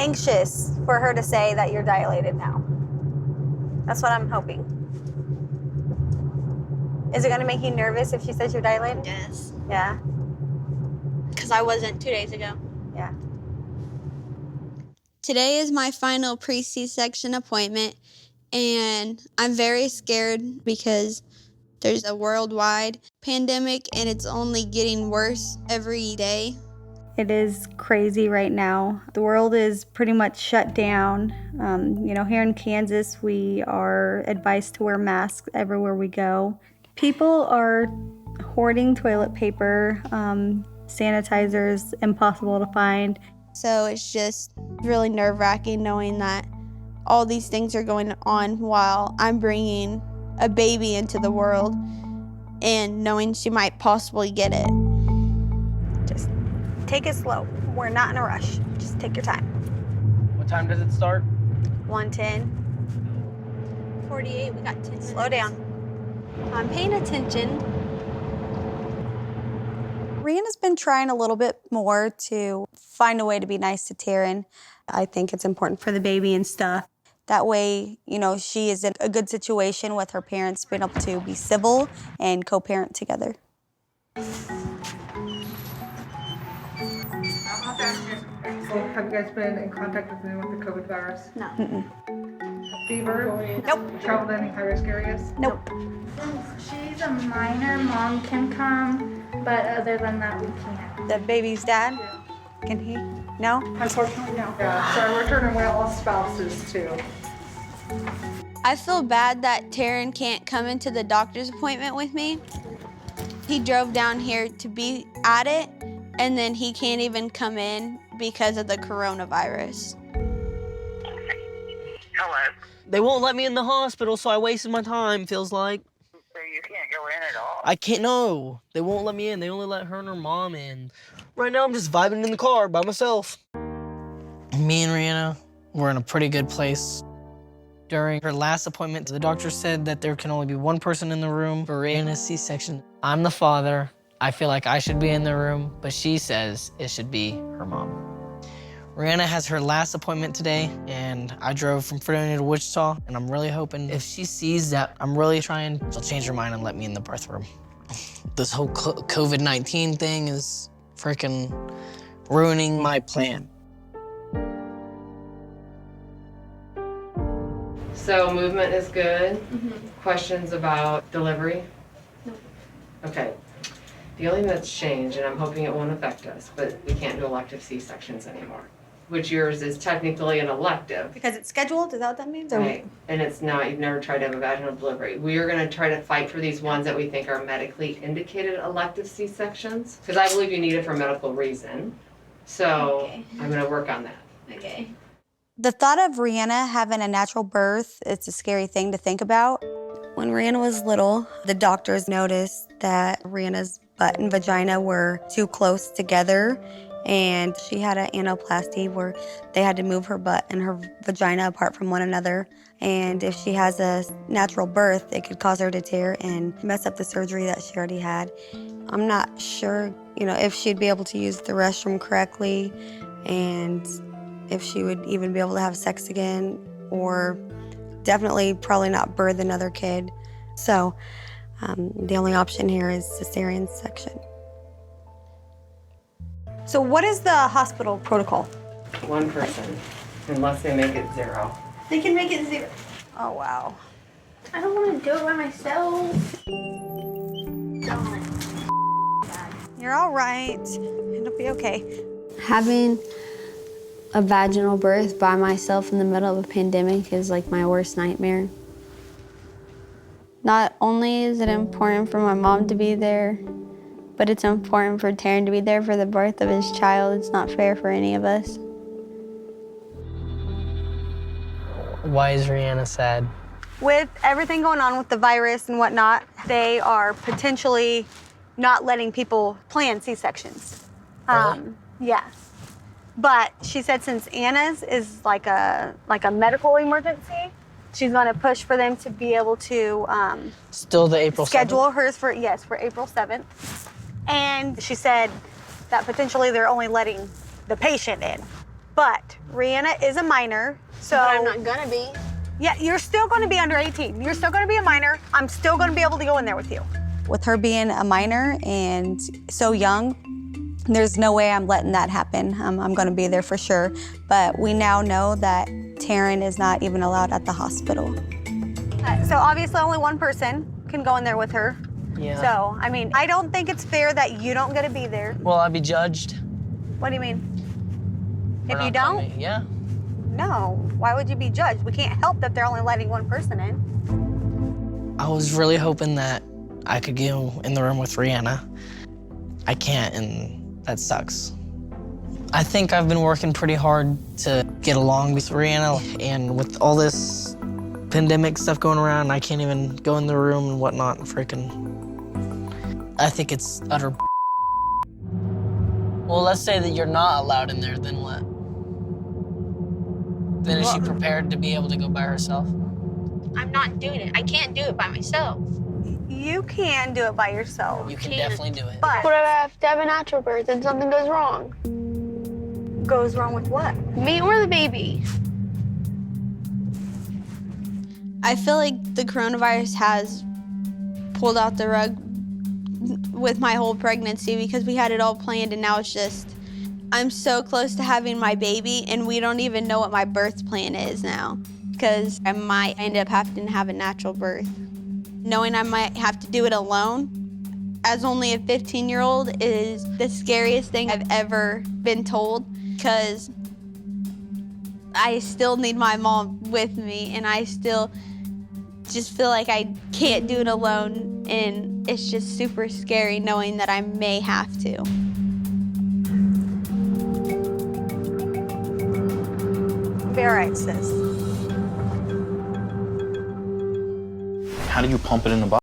anxious for her to say that you're dilated now. That's what I'm hoping. Is it gonna make you nervous if she says you're dilated? Yes. Yeah. Because I wasn't 2 days ago. Yeah. Today is my final pre-C-section appointment, and I'm very scared because there's a worldwide pandemic and it's only getting worse every day. It is crazy right now. The world is pretty much shut down. Here in Kansas, we are advised to wear masks everywhere we go. People are hoarding toilet paper, sanitizers, impossible to find. So it's just really nerve-wracking knowing that all these things are going on while I'm bringing a baby into the world and knowing she might possibly get it. Just take it slow. We're not in a rush. Just take your time. What time does it start? 1:10. 48, we got 10 minutes. Slow down. I'm paying attention. Rihanna's been trying a little bit more to find a way to be nice to Taryn. I think it's important for the baby and stuff. That way, she is in a good situation with her parents being able to be civil and co-parent together. So have you guys been in contact with anyone with the COVID virus? No. Fever? Nope. Travel to any high-risk areas? Nope. Since she's a minor, mom can come, but other than that, we can't. The baby's dad? Can he? No? Unfortunately, no. Yeah, so we're turning away all spouses too. I feel bad that Taryn can't come into the doctor's appointment with me. He drove down here to be at it, and then he can't even come in because of the coronavirus. Hello. They won't let me in the hospital, so I wasted my time, feels like. So you can't go in at all? I can't, no. They won't let me in. They only let her and her mom in. Right now, I'm just vibing in the car by myself. Me and Rihanna, we're in a pretty good place. During her last appointment, the doctor said that there can only be one person in the room for Rihanna's C-section. I'm the father. I feel like I should be in the room, but she says it should be her mom. Rihanna has her last appointment today, and I drove from Fredonia to Wichita, and I'm really hoping if she sees that I'm really trying, she'll change her mind and let me in the birth room. This whole COVID-19 thing is freaking ruining my plan. So movement is good. Questions about delivery? No. Okay. The only thing that's changed, and I'm hoping it won't affect us, but we can't do elective C-sections anymore, which yours is technically an elective. Because it's scheduled? Is that what that means? Or- Right, and it's not, you've never tried to have a vaginal delivery. We are gonna try to fight for these ones that we think are medically indicated elective C-sections, because I believe you need it for a medical reason. So Okay. I'm gonna work on that. Okay. The thought of Rihanna having a natural birth, it's a scary thing to think about. When Rihanna was little, the doctors noticed that Rihanna's butt and vagina were too close together, and she had an anaplasty where they had to move her butt and her vagina apart from one another. And if she has a natural birth, it could cause her to tear and mess up the surgery that she already had. I'm not sure, if she'd be able to use the restroom correctly and if she would even be able to have sex again, or definitely probably not birth another kid. So the only option here is cesarean section. So what is the hospital protocol? One person, unless they make it 0. They can make it 0. Oh, wow. I don't want to do it by myself. You're all right. It'll be okay. Having a vaginal birth by myself in the middle of a pandemic is like my worst nightmare. Not only is it important for my mom to be there, but it's important for Taryn to be there for the birth of his child. It's not fair for any of us. Why is Rihanna sad? With everything going on with the virus and whatnot, they are potentially not letting people plan C-sections. Really? Yeah. But she said since Anna's is like a medical emergency, she's going to push for them to be able to Still the April 7th? schedule hers for April 7th. And she said that potentially they're only letting the patient in. But Rihanna is a minor, so. But I'm not gonna be. Yeah, you're still gonna be under 18. You're still gonna be a minor. I'm still gonna be able to go in there with you. With her being a minor and so young, there's no way I'm letting that happen. I'm gonna be there for sure. But we now know that Taryn is not even allowed at the hospital. So obviously only one person can go in there with her. Yeah. So, I mean, I don't think it's fair that you don't get to be there. Will I be judged? What do you mean? for If you not don't? coming? Yeah. No. Why would you be judged? We can't help that they're only letting one person in. I was really hoping that I could go in the room with Rihanna. I can't, and that sucks. I think I've been working pretty hard to get along with Rihanna, and with all this pandemic stuff going around, I can't even go in the room and whatnot. I think it's utter. Well, let's say that you're not allowed in there, then what? Then is she prepared to be able to go by herself? I'm not doing it. I can't do it by myself. You can do it by yourself. You can definitely do it. But What if I have to have a natural birth and something goes wrong? goes wrong with what? Me or the baby? I feel like the coronavirus has pulled out the rug with my whole pregnancy because we had it all planned, and now it's just, I'm so close to having my baby and we don't even know what my birth plan is now because I might end up having to have a natural birth. Knowing I might have to do it alone as only a 15-year-old is the scariest thing I've ever been told because I still need my mom with me and I still just feel like I can't do it alone, and it's just super scary knowing that I may have to. Be all right, sis. How do you pump it in the bottle?